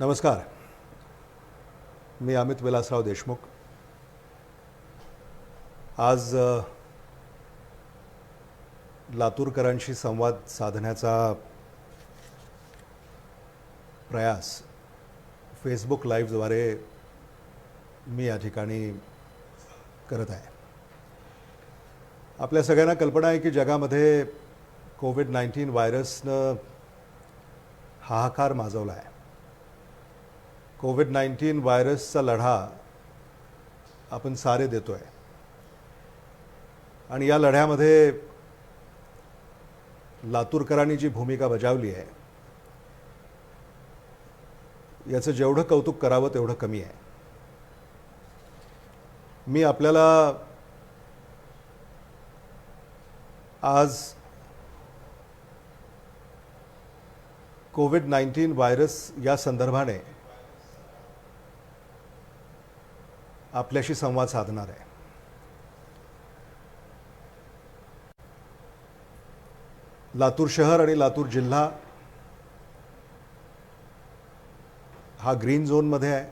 नमस्कार. मी अमित विलासराव देशमुख. आज लातूरकरांशी संवाद साधण्याचा प्रयास फेसबुक लाईव्हद्वारे मी या ठिकाणी करत आहे. आपल्या सगळ्यांना कल्पना आहे की जगामध्ये कोविड-19 व्हायरसनं हाहाकार माजवला आहे. कोविड-19 व्हायरसचा लढा आपण सारे देतो आहे आणि या लढ्यामध्ये लातूरकरांनी जी भूमिका बजावली आहे याचं जेवढं कौतुक करावं तेवढं कमी आहे. मी आपल्याला आज कोविड-19 व्हायरस या संदर्भाने आपल्याशी संवाद साधणार आहे. लातूर शहर आणि लातूर जिल्हा हा ग्रीन झोनमध्ये आहे.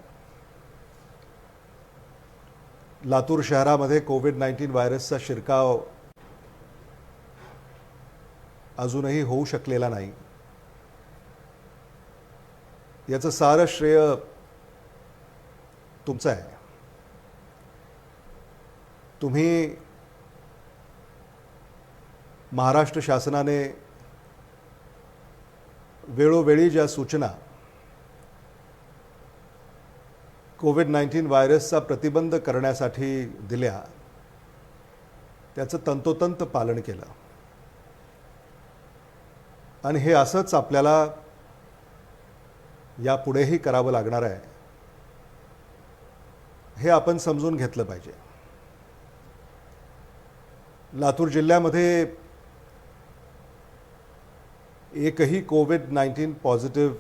लातूर शहरामध्ये कोविड-19 व्हायरसचा शिरकाव अजूनही होऊ शकलेला नाही. याचं सारं श्रेय तुमचं आहे. तुम्ही महाराष्ट्र शासनाने वेळोवेळी ज्या सूचना कोविड-19 व्हायरसचा प्रतिबंध करण्यासाठी दिल्या त्याचं तंतोतंत पालन केलं आणि हे असंच आपल्याला यापुढेही करावं लागणार आहे हे आपण समजून घेतलं पाहिजे. लातूर जिल्ह्यामध्ये एकही कोविड-19 पॉझिटिव्ह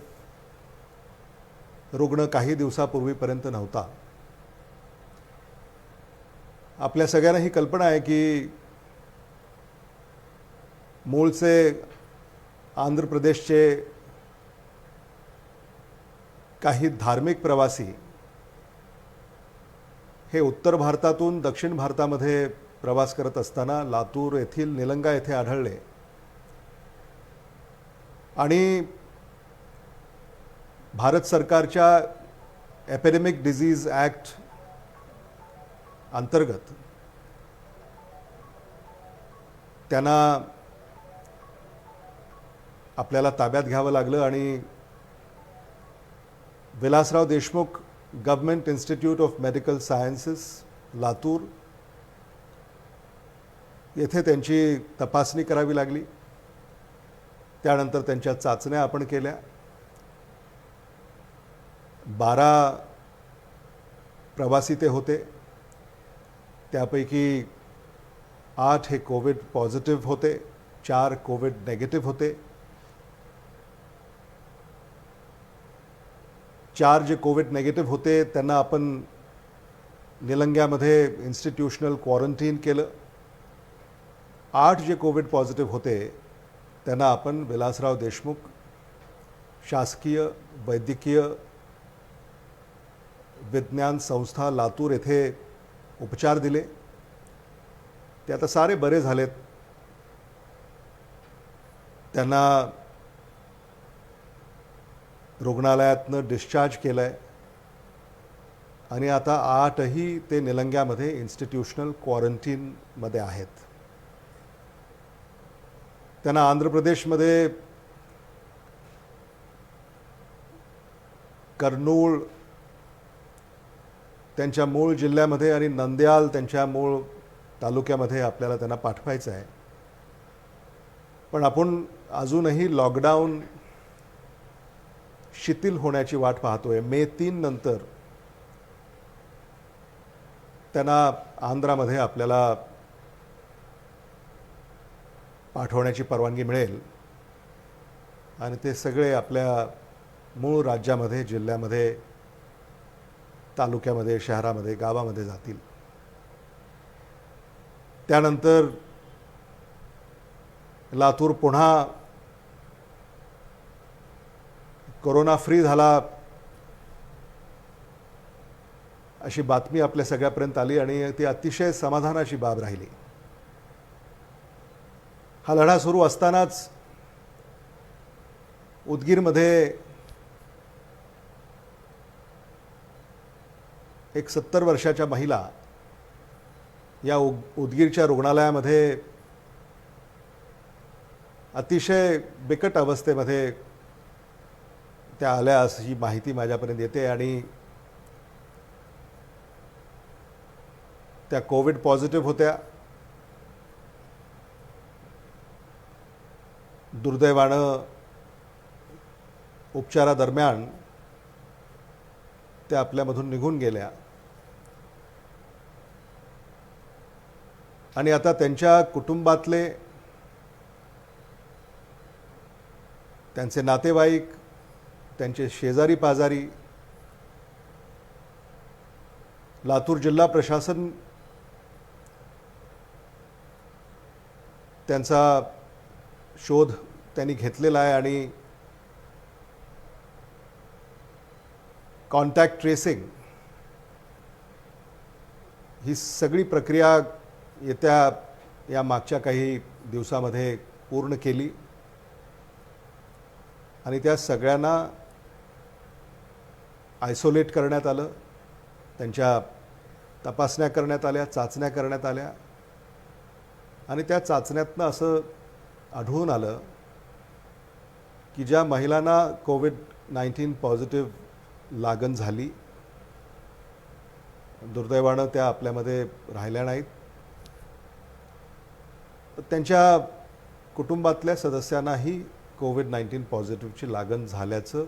रुग्ण काही दिवसापूर्वीपर्यंत नव्हता. आपल्या सगळ्यांना ही कल्पना आहे की मूळचे आंध्र प्रदेशचे काही धार्मिक प्रवासी हे उत्तर भारतातून दक्षिण भारतामध्ये प्रवास करत असताना लातूर येथील निलंगा येथे आढळले आणि भारत सरकारच्या एपिडेमिक डिसीज ॲक्ट अंतर्गत त्यांना आपल्याला ताब्यात घ्यावं लागलं आणि Vilasrao Deshmukh government institute of medical sciences Latur येथे त्यांची तपासणी करावी लागली. त्यानंतर त्यांच्या चाचण्या आपण केल्या. 12 प्रवासी ते होते. त्यापैकी 8 हे कोविड पॉझिटिव्ह होते, 4 कोविड नेगेटिव्ह होते. 4 जे कोविड नेगेटिव्ह होते त्यांना आपण निलंग्यामध्ये इन्स्टिट्यूशनल क्वारंटीन केलं. 8 जे कोविड पॉझिटिव्ह होते त्यांना आपण विलासराव देशमुख शासकीय वैद्यकीय विज्ञान संस्था लातूर येथे उपचार दिले. ते आता सारे बरे झालेत. त्यांना रुग्णालयातनं डिस्चार्ज केलं आहे आणि आता 8ही ते निलंग्यामध्ये इन्स्टिट्यूशनल क्वारंटीनमध्ये आहेत. त्यांना आंध्र प्रदेशमध्ये कर्नूल त्यांच्या मूळ जिल्ह्यामध्ये आणि नंद्याल त्यांच्या मूळ तालुक्यामध्ये आपल्याला त्यांना पाठवायचं आहे. पण आपण अजूनही लॉकडाऊन शिथिल होण्याची वाट पाहतोय. मे 3 नंतर त्यांना आंध्रामध्ये आपल्याला पाठवण्याची परवानगी मिळेल आणि ते सगळे आपल्या मूळ राज्यामध्ये जिल्ह्यामध्ये तालुक्यामध्ये शहरामध्ये गावामध्ये जातील. त्यानंतर लातूर पुन्हा कोरोना फ्री झाला अशी बातमी आपल्या सगळ्यापर्यंत आली आणि ती अतिशय समाधानाची बाब राहिली. हा लढा सुरू असतानाच उदगीरमध्ये एक 70 वर्षाच्या महिला या उदगीरच्या रुग्णालयामध्ये अतिशय बिकट अवस्थेमध्ये त्या आल्या अशी माहिती माझ्यापर्यंत येते आणि त्या कोविड पॉझिटिव्ह होत्या. दुर्दैवानं उपचारादरम्यान त्या आपल्यामधून निघून गेल्या आणि आता त्यांच्या कुटुंबातले, त्यांचे नातेवाईक, त्यांचे शेजारी पाजारी, लातूर जिल्हा प्रशासन त्यांचा शोध त्यांनी घेतलेला आहे आणि कॉन्टॅक्ट ट्रेसिंग ही सगळी प्रक्रिया येत्या या मागच्या काही दिवसामध्ये पूर्ण केली आणि त्या सगळ्यांना आयसोलेट करण्यात आलं. त्यांच्या तपासण्या करण्यात आल्या, चाचण्या करण्यात आल्या आणि त्या चाचण्यातनं असं आढळून आलं की ज्या महिलांना कोविड-19 पॉझिटिव्ह लागण झाली, दुर्दैवानं त्या आपल्यामध्ये राहिल्या नाहीत, त्यांच्या कुटुंबातल्या सदस्यांनाही कोविड-19 पॉझिटिव्हची लागण झाल्याचं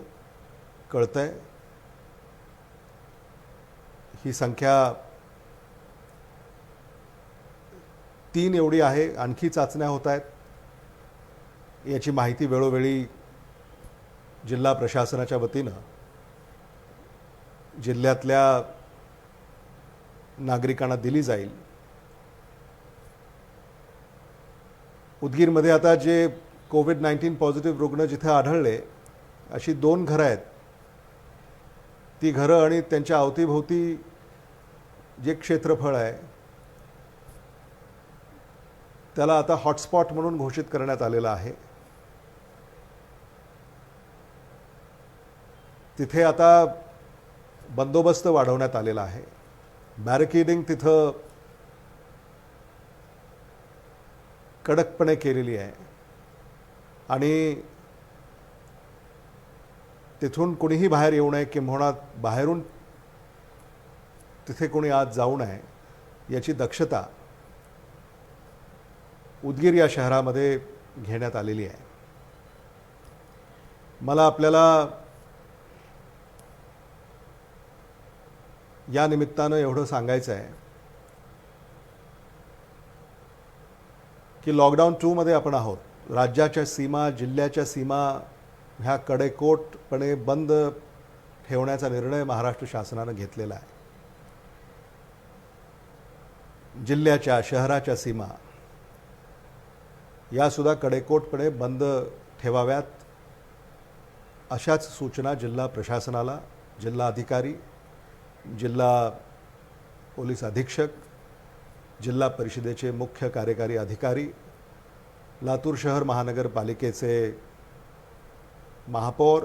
कळतंय. ही संख्या 3 एवढी आहे. आणखी चाचण्या होत आहेत. याची माहिती वेळोवेळी जिल्हा प्रशासनाच्या वतीनं जिल्ह्यातल्या नागरिकांना दिली जाईल. उदगीरमध्ये आता जे कोविड-19 पॉझिटिव्ह रुग्ण जिथे आढळले अशी 2 घरं आहेत. ती घरं आणि त्यांच्या अवतीभोवती जे क्षेत्रफळ आहे त्याला आता हॉटस्पॉट म्हणून घोषित करण्यात आलेलं आहे. तिथे आता बंदोबस्त वाढवण्यात आलेला आहे. बॅरिकेडिंग तिथं कडकपणे केलेली आहे आणि तिथून कोणीही बाहेर येऊ नये किंवा बाहेरून तिथे कोणी आत जाऊ नये याची दक्षता उदगीर या शहरामध्ये घेण्यात आलेली आहे. मला आपल्याला या निमित्तानं एवढं सांगायचं आहे की लॉकडाऊन 2 मध्ये आपण आहोत. राज्याच्या सीमा, जिल्ह्याच्या सीमा ह्या कडेकोटपणे बंद ठेवण्याचा निर्णय महाराष्ट्र शासनानं घेतलेला आहे. जिल्ह्याच्या, शहराच्या सीमा यासुद्धा कडेकोटपणे बंद ठेवाव्यात अशाच सूचना जिल्हा प्रशासनाला, जिल्हा अधिकारी, जिल्हा पोलीस अधीक्षक, जिल्हा परिषदेचे मुख्य कार्यकारी अधिकारी, लातूर शहर महानगरपालिकेचे महापौर,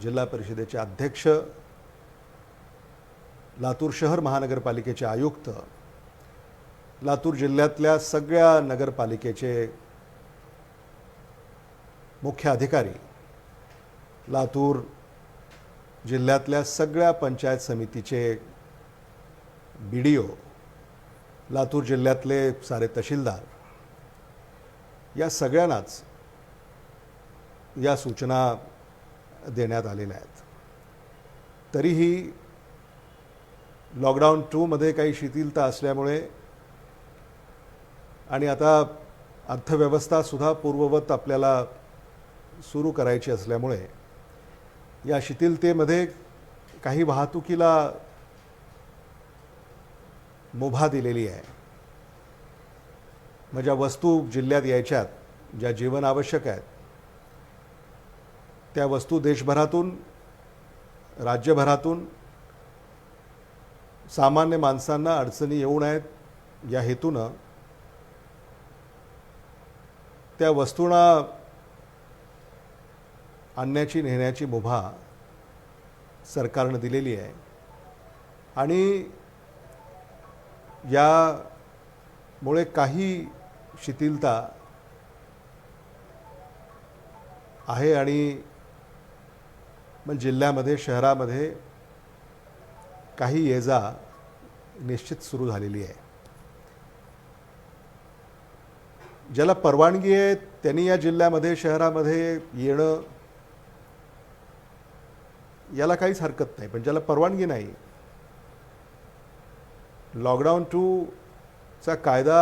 जिल्हा परिषदेचे अध्यक्ष, लातूर शहर महानगरपालिकेचे आयुक्त, लातूर जिल्ह्यातल्या सगळ्या नगरपालिकेचे मुख्य अधिकारी, लातूर जिल्ह्यातल्या सगळ्या पंचायत समितीचे BDO, लातूर जिल्ह्यातले सारे तहसीलदार या सगळ्यांनाच या सूचना देण्यात आलेल्या आहेत. तरीही लॉकडाऊन 2 मध्ये काही शिथिलता असल्यामुळे आणि आता अर्थव्यवस्था सुद्धा पूर्ववत आपल्याला सुरू करायची असल्यामुळे या शिथिलतेमध्ये काही वाहतुकीला मुभा दिलेली आहे. म्हणजे वस्तू जिल्ह्यात यायच्यात, ज्या जीवन आवश्यक आहेत त्या वस्तू देशभरातून, राज्यभरातून सामान्य माणसांना अडचणी येऊ नयेत या हेतूनं त्या वस्तूंना आणण्याची नेण्याची मुभा सरकारनं दिलेली आहे आणि यामुळे काही शिथिलता आहे आणि मग जिल्ह्यामध्ये शहरामध्ये काही ये-जा निश्चित सुरू झालेली आहे. ज्याला परवानगी आहे त्यांनी या जिल्ह्यामध्ये शहरामध्ये येणं याला काहीच हरकत नाही, पण ज्याला परवानगी नाही, लॉकडाऊन 2 चा कायदा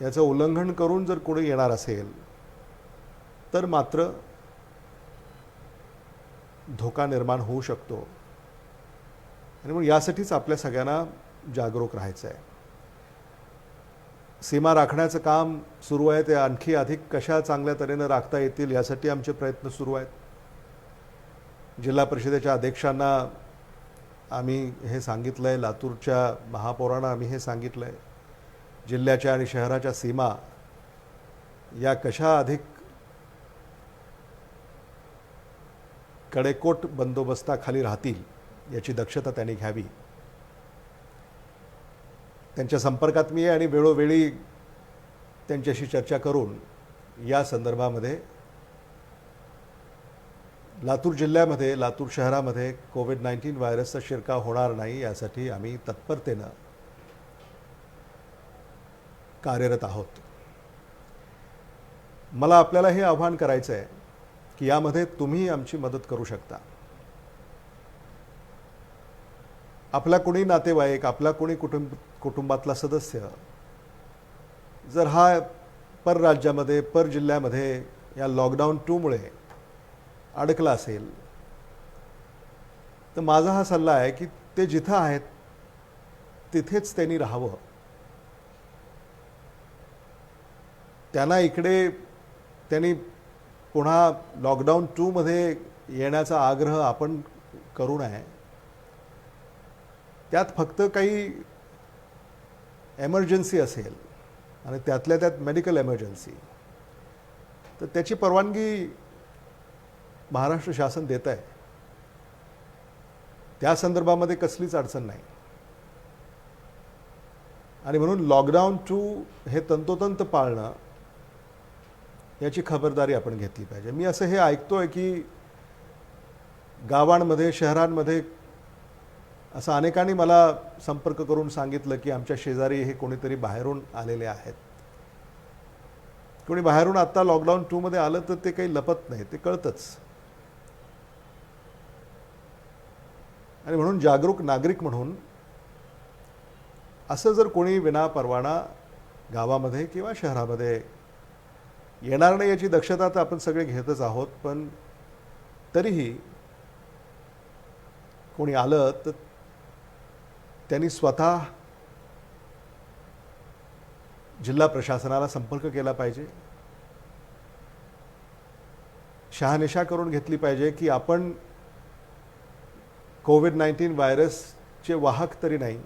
याचं उल्लंघन करून जर कोणी येणार असेल तर मात्र धोका निर्माण होऊ शकतो आणि मग यासाठीच आपल्या सगळ्यांना जागरूक राहायचं आहे. सीमा राखण्याचं काम सुरू आहे, ते आणखी अधिक कशा चांगल्या तऱ्हेनं राखता येतील यासाठी आमचे प्रयत्न सुरू आहेत. जिल्हा परिषदेच्या अध्यक्षांना आम्ही हे सांगितलं आहे, लातूरच्या महापौरांना आम्ही हे सांगितलं आहे, जिल्ह्याच्या आणि शहराच्या सीमा या कशा अधिक कडेकोट बंदोबस्ताखाली राहतील याची दक्षता त्यांनी घ्यावी. त्यांच्या संपर्कात मी आहे आणि वेळोवेळी त्यांच्याशी चर्चा करून या संदर्भामध्ये लातूर जिल्ह्यामध्ये, लातूर शहरामध्ये कोविड-19 व्हायरसचा शिरकाव होणार नाही यासाठी आम्ही तत्परतेनं कार्यरत आहोत. मला आपल्याला हे आव्हान करायचं आहे की यामध्ये तुम्ही आमची मदत करू शकता. आपला कोणी नातेवाईक, आपला कोणी कुटुंबातला सदस्य जर हा परराज्यामध्ये, पर जिल्ह्यामध्ये या लॉकडाऊन 2 मुळे अडकला असेल तर माझा हा सल्ला आहे की ते जिथं आहेत तिथेच त्यांनी राहावं. त्यांना इकडे त्यांनी पुन्हा लॉकडाऊन 2 मध्ये येण्याचा आग्रह आपण करू नये. त्यात फक्त काही एमर्जन्सी असेल आणि त्यातल्या त्यात मेडिकल एमर्जन्सी तर त्याची परवानगी महाराष्ट्र शासन देत आहे. त्या संदर्भामध्ये कसलीच अडचण नाही आणि म्हणून लॉकडाऊन 2 हे तंतोतंत पाळणं याची खबरदारी आपण घेतली पाहिजे. मी असं हे ऐकतोय की गावांमध्ये, शहरांमध्ये असं अनेकांनी मला संपर्क करून सांगितलं की आमच्या शेजारी हे कोणीतरी बाहेरून आलेले आहेत. कोणी बाहेरून आत्ता लॉकडाऊन 2 मध्ये आलं तर ते काही लपत नाही, ते कळतंच. आणि म्हणून जागरूक नागरिक म्हणून असं जर कोणी विनापरवाना गावामध्ये किंवा शहरामध्ये येणार नाही याची दक्षता तर आपण सगळे घेतच आहोत, पण तरीही कोणी आलं तर त्यांनी स्वतः जिल्हा प्रशासनाला संपर्क केला पाहिजे. शहानिशा करून घेतली पाहिजे की आपण कोविड-19 व्हायरसचे वाहक तरी नाही,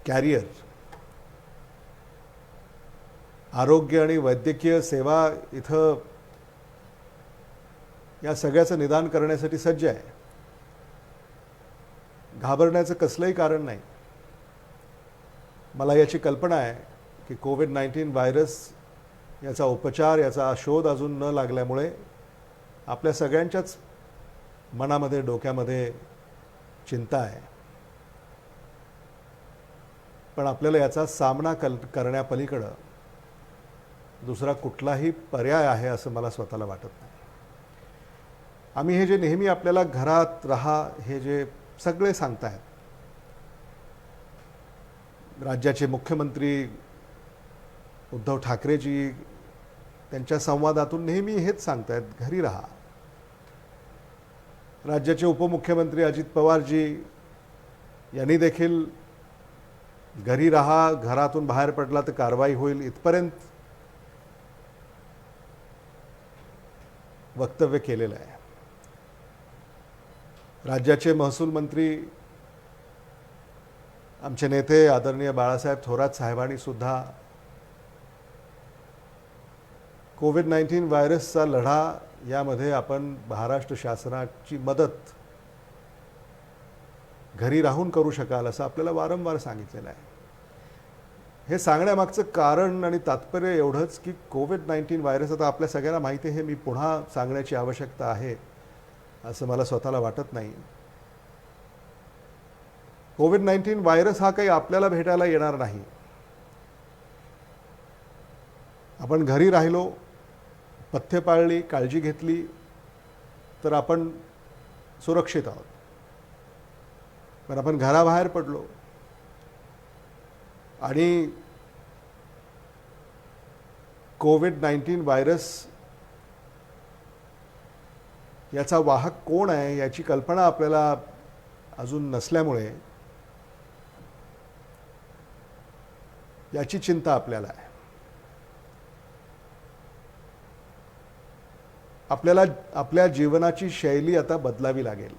कॅरियर. आरोग्य आणि वैद्यकीय सेवा इथं या सगळ्याचं निदान करण्यासाठी सज्ज आहे. घाबरण्याचं कसलंही कारण नाही. मला याची कल्पना आहे की कोविड-19 व्हायरस याचा उपचार, याचा शोध अजून न लागल्यामुळे आपल्या सगळ्यांच्याच मनामध्ये, डोक्यामध्ये चिंता आहे. पण आपल्याला याचा सामना करण्यापलीकडं दुसरा कुठलाही पर्याय आहे असं मला स्वतःला वाटत नाही. आम्ही हे जे नेहमी आपल्याला घरात राहा हे जे सगळे सांगतायत, राज्याचे मुख्यमंत्री उद्धव ठाकरेजी त्यांच्या संवादातून नेहमी हेच सांगतायत, घरी राहा. राज्याचे उपमुख्यमंत्री अजित पवारजी यांनी देखील घरी राहा, घरातून बाहेर पडला तर कारवाई होईल इथपर्यंत वक्तव्य केलेलं आहे. राज्याचे महसूल मंत्री आमचे नेते आदरणीय बाळासाहेब थोरात साहेबांनी सुद्धा कोविड-19 व्हायरसचा लढा यामध्ये आपण महाराष्ट्र शासनाची मदत घरी राहून करू शकाल असं आपल्याला वारंवार सांगितलेलं आहे. हे सांगण्यामागचं कारण आणि तात्पर्य एवढंच की कोविड-19 व्हायरस आता आपल्या सगळ्यांना माहिती आहे, हे मी पुन्हा सांगण्याची आवश्यकता आहे असं मला स्वतःला वाटत नाही. कोविड-19 व्हायरस हा काही आपल्याला भेटायला येणार नाही. आपण घरी राहिलो, पथ्य पाळली, काळजी घेतली तर आपण सुरक्षित आहोत. पण आपण घराबाहेर पडलो आणि कोविड-19 व्हायरस याचा वाहक कोण आहे याची कल्पना आपल्याला अजून नसल्यामुळे याची चिंता आपल्याला आहे. आपल्याला आपल्या जीवनाची शैली आता बदलावी लागेल.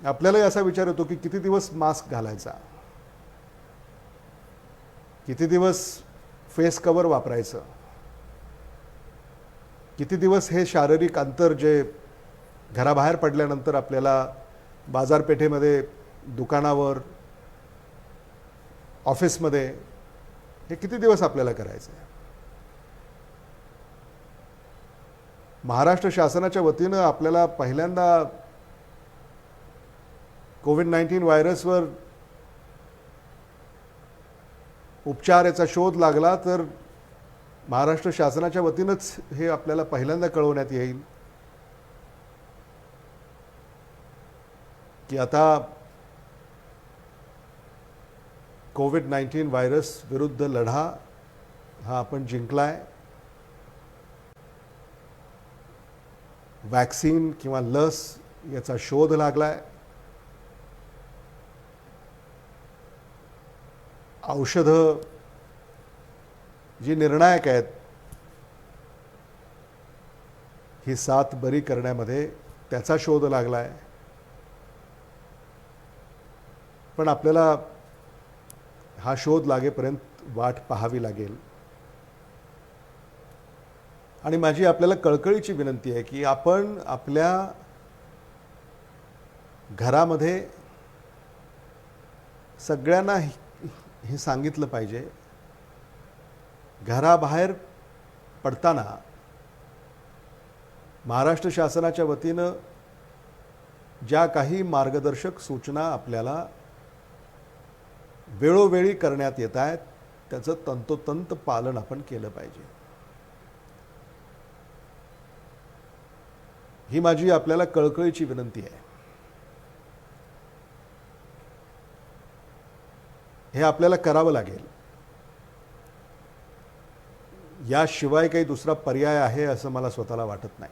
आपल्यालाही असा विचार येतो की किती दिवस मास्क घालायचा, किती दिवस फेस कव्हर वापरायचं, किती दिवस हे शारीरिक अंतर जे घराबाहेर पडल्यानंतर आपल्याला बाजारपेठेमध्ये, दुकानावर, ऑफिसमध्ये हे किती दिवस आपल्याला करायचं आहे. महाराष्ट्र शासनाच्या वतीनं आपल्याला पहिल्यांदा कोविड-19 व्हायरसवर उपचाराचा शोध लागला तर महाराष्ट्र शासनाच्या वतीनंच हे आपल्याला पहिल्यांदा कळवण्यात येईल की आता कोविड-19 व्हायरस विरुद्ध लढा हा आपण जिंकलाय. वॅक्सिन किंवा लस याचा शोध लागलाय. औषधं जी निर्णायक आहेत ही साथ बरी करण्यामध्ये त्याचा शोध लागलाय. पण आपल्याला हा शोध लागेपर्यंत वाट पाहावी लागेल. आणि माझी आपल्याला कळकळीची विनंती आहे की आपण आपल्या घरामध्ये सगळ्यांना हे सांगितलं पाहिजे, घराबाहेर पडताना महाराष्ट्र शासनाच्या वतीनं ज्या काही मार्गदर्शक सूचना आपल्याला वेळोवेळी करण्यात येत आहेत त्याचं तंतोतंत पालन आपण केलं पाहिजे. ही माझी आपल्याला कळकळीची विनंती आहे. हे आपल्याला करावं लागेल. याशिवाय काही दुसरा पर्याय आहे असं मला स्वतःला वाटत नाही.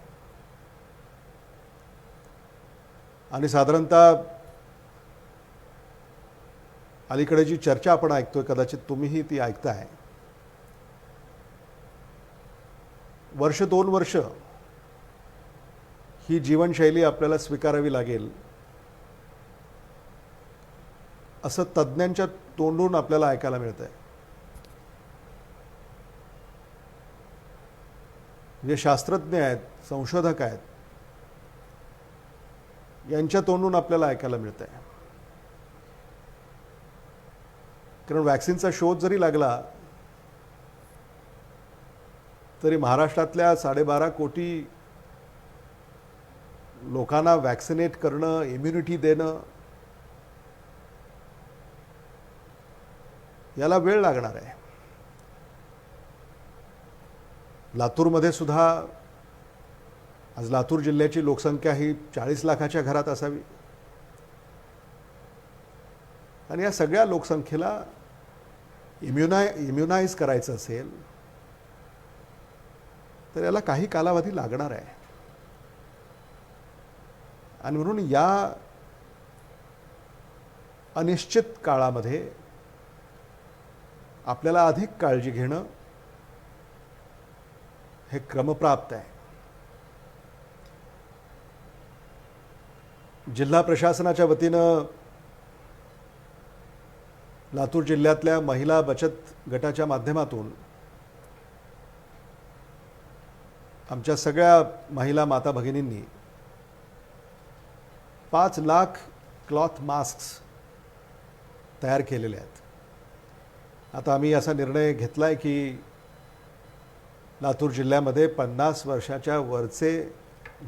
आणि साधारणतः अलीकडे जी चर्चा आपण ऐकतोय, कदाचित तुम्हीही ती ऐकताय, वर्ष 2 वर्ष ही जीवनशैली आपल्याला स्वीकारावी लागेल असं तज्ज्ञांच्या तोंडून आपल्याला ऐकायला मिळतंय. जे शास्त्रज्ञ आहेत, संशोधक आहेत, यांच्या तोंडून आपल्याला ऐकायला मिळतंय. कारण वॅक्सिनचा शोध जरी लागला तरी महाराष्ट्रातल्या 12.5 कोटी लोकांना वॅक्सिनेट करणं, इम्युनिटी देणं याला वेळ लागणार आहे. लातूरमध्ये सुद्धा आज लातूर जिल्ह्याची लोकसंख्या ही 40 लाखाच्या घरात असावी. आणि या सगळ्या लोकसंख्येला इम्युनाइज करायचं असेल तर याला काही कालावधी लागणार आहे. आणि म्हणून या अनिश्चित काळामध्ये आपल्याला अधिक काळजी घेणं हे क्रमप्राप्त आहे. जिल्हा प्रशासनाच्या वतीनं लातूर जिल्ह्यातल्या महिला बचत गटाच्या माध्यमातून आमच्या सगळ्या महिला माता भगिनींनी 5 लाख क्लॉथ मास्क्स तयार केलेले आहेत। आता आम्ही असा निर्णय घेतला आहे की लातूर जिल्ह्यामध्ये 50 वर्षाच्या वरचे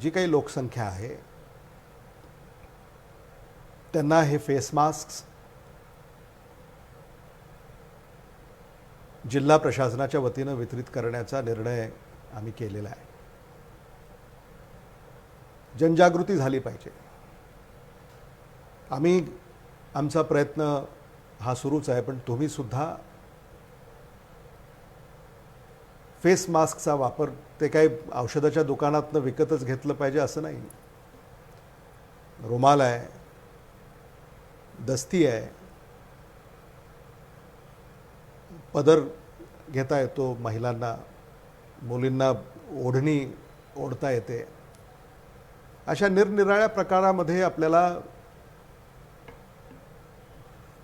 जी काही लोकसंख्या आहे त्यांना हे फेस मास्क्स जिल्हा प्रशासनाच्या वतीनं वितरित करण्याचा निर्णय आम्ही केलेला आहे। जनजागृती झाली पाहिजे। आम्ही आमचा प्रयत्न हा सुरूच आहे, पण तुम्ही सुद्धा फेस मास्कचा वापर ते काही औषधाच्या दुकानातनं विकतच घेतलं पाहिजे असं नाही। रुमाल आहे, दस्ती आहे, पदर घेता येतो महिलांना, मुलींना ओढणी ओढता येते। अशा निरनिराळ्या प्रकारामध्ये आपल्याला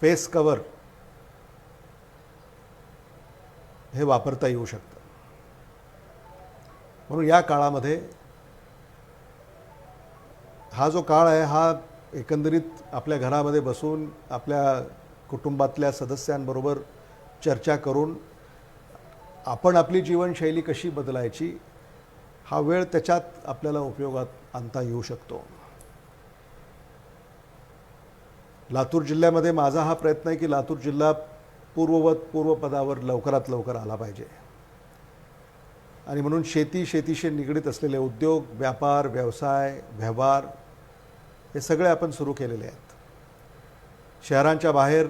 फेस कव्हर हे वापरता येऊ शकतं। म्हणून या काळामध्ये हा जो काळ आहे हा एकंदरीत आपल्या घरामध्ये बसून आपल्या कुटुंबातल्या सदस्यांबरोबर चर्चा करून आपण आपली जीवनशैली कशी बदलायची हा वेळ त्याच्यात आपल्याला उपयोगात आणता येऊ शकतो। लातूर जिल्ह्यामध्ये माझा हा प्रयत्न आहे की लातूर जिल्हा पूर्वपदावर लवकरात लवकर आला पाहिजे आणि म्हणून शेतीशी निगडीत असलेले उद्योग, व्यापार, व्यवसाय, व्यवहार हे सगळे आपण सुरू केलेले आहेत। शहरांच्या बाहेर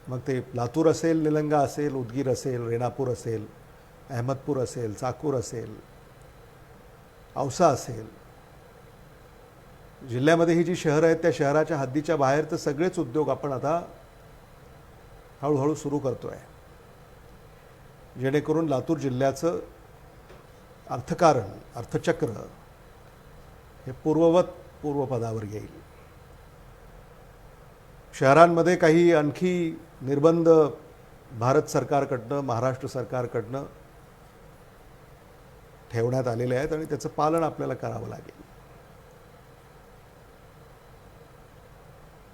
मग ते लातूर असेल, निलंगा असेल, उदगीर असेल, रेणापूर असेल, अहमदपूर असेल, चाकूर असेल, औसा असेल, जिल्ह्यामध्ये ही जी शहरं आहेत त्या शहराच्या हद्दीच्या बाहेर तर सगळेच उद्योग आपण आता हळूहळू सुरू करतोय, जेणेकरून लातूर जिल्ह्याचं अर्थकारण, अर्थचक्र हे पूर्वपदावर येईल। शहरांमध्ये काही आणखी निर्बंध भारत सरकारकडनं, महाराष्ट्र सरकारकडनं ठेवण्यात आलेले आहेत आणि त्याचं पालन आपल्याला करावं लागेल।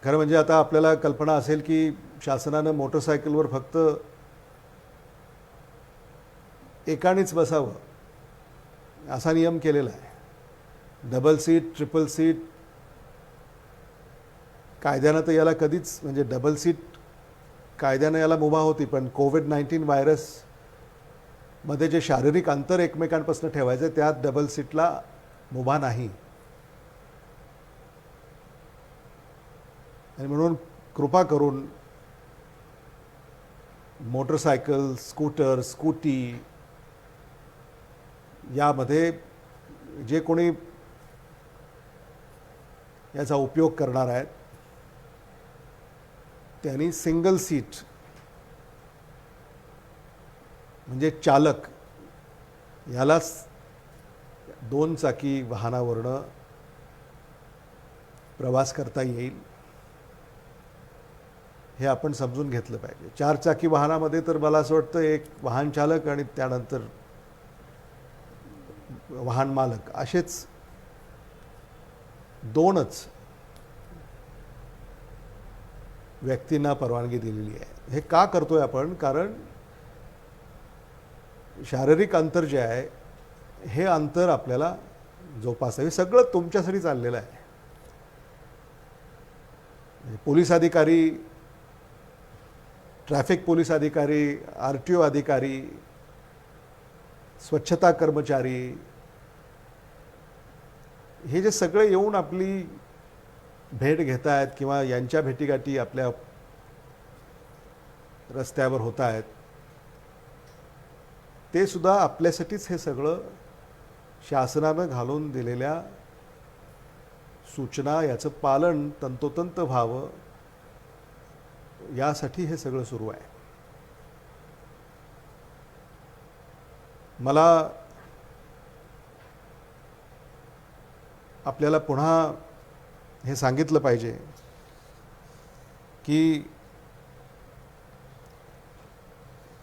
खरं म्हणजे आता आपल्याला कल्पना असेल की शासनानं मोटरसायकलवर फक्त एकानेच बसावं असा नियम केलेला आहे। डबल सीट, ट्रिपल सीट कायद्यानं तर याला कधीच, म्हणजे डबल सीट कायद्यानं याला मुभा होती, पण कोविड-19 व्हायरस मध्ये जे शारीरिक अंतर एकमेकांपासून ठेवायचं त्यात डबल सीटला मुभा नाही। आणि म्हणून कृपा करून मोटरसायकल, स्कूटर, स्कूटी यामध्ये जे कोणी याचा उपयोग करणार आहेत त्यांनी सिंगल सीट म्हणजे चालक यालाच 2 चाकी वाहनावरनं प्रवास करता येईल हे आपण समजून घेतलं पाहिजे। 4 चाकी वाहनामध्ये तर मला असं वाटतं एक वाहन चालक आणि त्यानंतर वाहन मालक असेच 2च व्यक्तींना परवानगी दिलेली आहे। हे का करतोय आपण? कारण शारीरिक अंतर जे आहे हे अंतर आपल्याला जोपासावे। सगळं तुमच्यासाठी चाललेलं आहे। पोलीस अधिकारी, ट्रॅफिक पोलीस अधिकारी, RTO अधिकारी, स्वच्छता कर्मचारी हे जे सगळे येऊन आपली भेट घेत आहेत किंवा यांच्या भेटीगाठी आपल्या रस्त्यावर होत आहेत ते सुद्धा आपल्यासाठीच हे सगळं शासनानं घालून दिलेल्या सूचना याचं पालन तंतोतंत व्हावं यासाठी हे सगळं सुरू आहे। मला आपल्याला पुन्हा हे सांगितलं पाहिजे की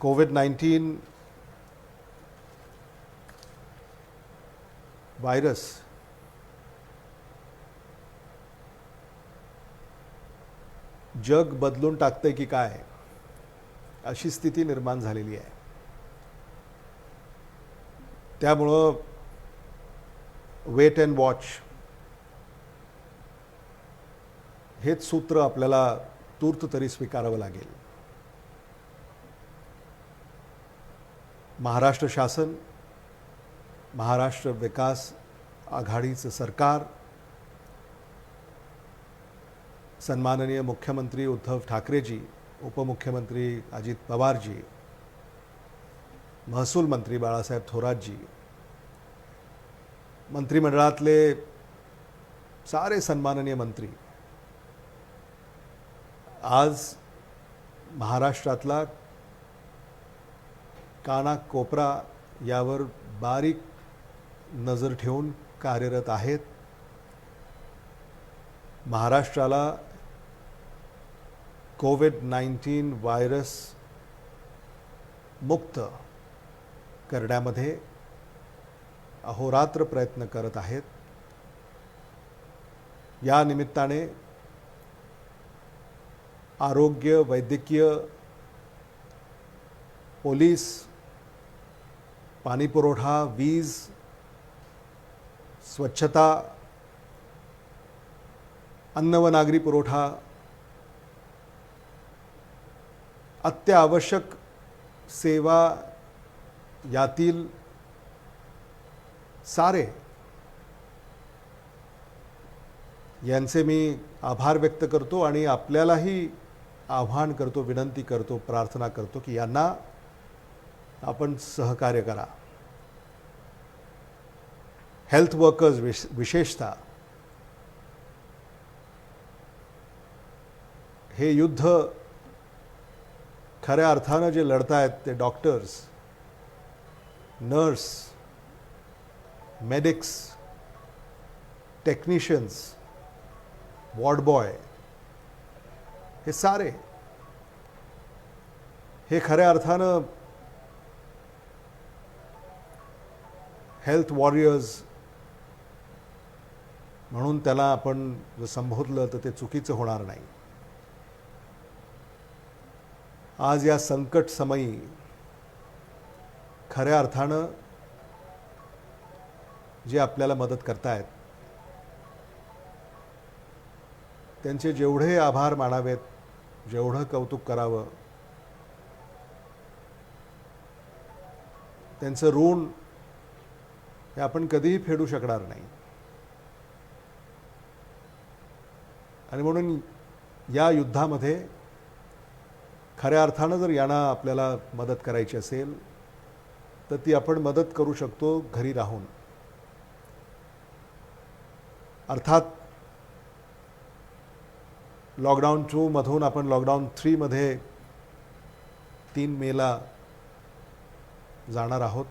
कोविड-19 व्हायरस जग बदलून टाकतंय की काय, अशी स्थिती निर्माण झालेली आहे. त्यामुळं वेट अँड वॉच हेच सूत्र आपल्याला तूर्त तरी स्वीकारावं लागेल. महाराष्ट्र शासन, महाराष्ट्र विकास आघाडीचं सरकार, सन्माननीय मुख्यमंत्री उद्धव ठाकरेजी, उपमुख्यमंत्री अजित पवारजी, महसूल मंत्री बाळासाहेब थोरातजी, मंत्रिमंडळातले सारे सन्माननीय मंत्री आज महाराष्ट्रातला कानाकोपरा यावर बारीक नजर ठेवून कार्यरत आहेत. महाराष्ट्राला कोविड-19 व्हायरस मुक्त करण्यामध्ये अहोरात्र प्रयत्न करत आहेत. या निमित्ताने आरोग्य, वैद्यकीय, पोलीस, पाणीपुरवठा, वीज, स्वच्छता, अन्न व नागरी पुरवठा, अत्यावश्यक सेवा यातील सारे यांचे मी आभार व्यक्त करतो आणि आपल्यालाही आव्हान करतो, विनंती करतो, प्रार्थना करतो की यांना आपण सहकार्य करा. हेल्थ वर्कर्स विशेषतः हे युद्ध खऱ्या अर्थानं जे लढतायत ते doctors, nurse, medics, technicians, ward boy, हे सारे हे खऱ्या अर्थानं हेल्थ वॉरियर्स म्हणून त्याला आपण जर संबोधलं तर ते चुकीचं होणार नाही. आज या संकट समयी खऱ्या अर्थानं जे आपल्याला मदत करतायत त्यांचे जेवढे आभार मानावेत, जेवढं कौतुक करावं, त्यांचं ऋण हे आपण कधीही फेडू शकणार नाही. आणि म्हणून या युद्धामध्ये खऱ्या अर्थानं जर यांना आपल्याला मदत करायची असेल तर ती आपण मदत करू शकतो घरी राहून. अर्थात लॉकडाऊन 2 मधून आपण लॉकडाऊन 3 मध्ये 3 मेला जाणार आहोत.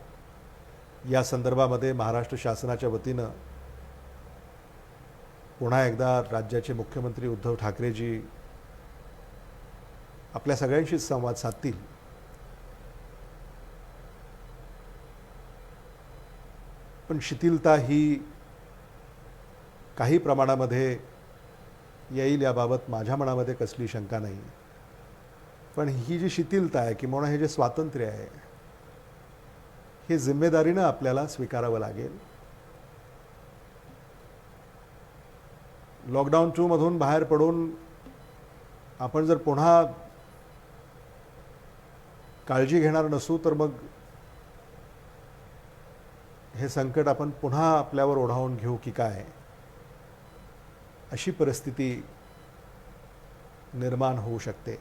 या संदर्भामध्ये महाराष्ट्र शासनाच्या वतीनं पुन्हा एकदा राज्याचे मुख्यमंत्री उद्धव ठाकरेजी आपल्या सगळ्यांशी संवाद साधतील. पण शिथिलता ही काही प्रमाणामध्ये येईल याबाबत माझ्या मनामध्ये कसली शंका नाही. पण ही जी शिथिलता आहे किंवा हे जे स्वातंत्र्य आहे हे जिम्मेदारीनं आपल्याला स्वीकारावं लागेल. लॉकडाऊन 2 मधून बाहेर पडून आपण जर पुन्हा काळजी घेणार नसू तर मग हे संकट आपण पुन्हा आपल्यावर ओढावून घेऊ की काय, अशी परिस्थिती निर्माण होऊ शकते.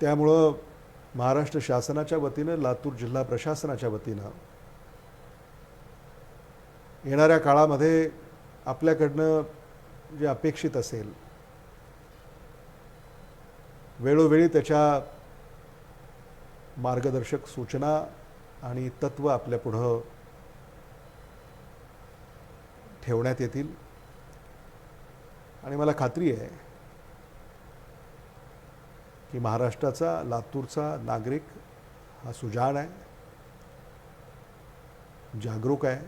त्यामुळं महाराष्ट्र शासनाच्या वतीनं, लातूर जिल्हा प्रशासनाच्या वतीनं येणाऱ्या काळामध्ये आपल्याकडनं जे अपेक्षित असेल वेळोवेळी त्याच्या मार्गदर्शक सूचना आणि तत्त्व आपल्यापुढं ठेवण्यात येतील. आणि मला खात्री आहे की महाराष्ट्राचा, लातूरचा नागरिक हा सुजाण आहे, जागरूक आहे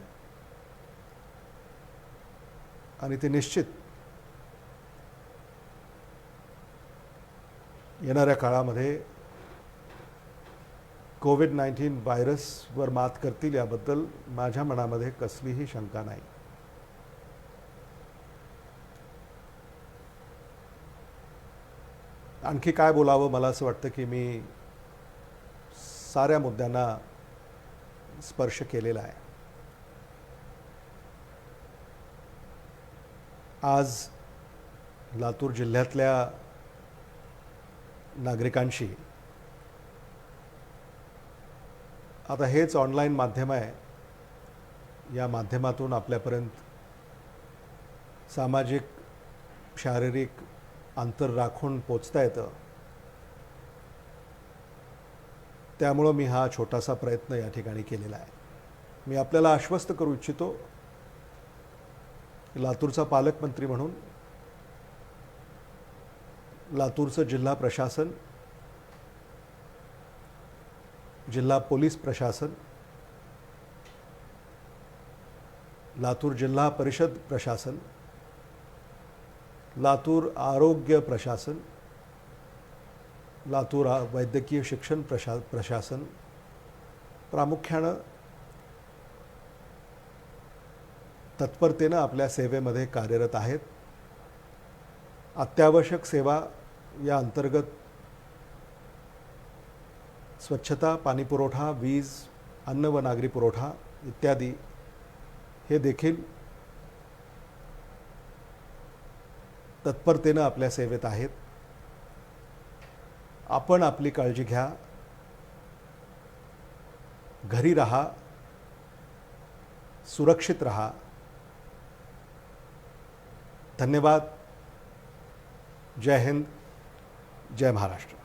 आणि ते निश्चित येणाऱ्या काळामध्ये कोविड-19 व्हायरसवर मात करतील याबद्दल माझ्या मनामध्ये कसलीही शंका नाही. आणखी काय बोलावं, मला असं वाटतं की मी साऱ्या मुद्द्यांना स्पर्श केलेला आहे. आज लातूर जिल्ह्यातल्या नागरिकांशी आता हेच ऑनलाईन माध्यम आहे, या माध्यमातून आपल्यापर्यंत सामाजिक, शारीरिक अंतर राखून पोचता येतं. त्यामुळं मी हा छोटासा प्रयत्न या ठिकाणी केलेला आहे. मी आपल्याला आश्वस्त करू इच्छितो की लातूरचा पालकमंत्री म्हणून लातूरचं जिल्हा प्रशासन, जिल्हा पोलीस प्रशासन, लातूर जिल्हा परिषद प्रशासन, लातूर आरोग्य प्रशासन, लातूर वैद्यकीय शिक्षण प्रशासन प्रामुख्यानं तत्परतेनं आपल्या सेवेमध्ये कार्यरत आहेत. अत्यावश्यक सेवा या अंतर्गत स्वच्छता, पाणीपुरवठा, वीज, अन्न व नागरी पुरवठा इत्यादी हे देखील तत्परतेनं आपल्या सेवेत आहेत. आपण आपली काळजी घ्या, घरी राहा, सुरक्षित राहा. धन्यवाद. जय हिंद, जय महाराष्ट्र.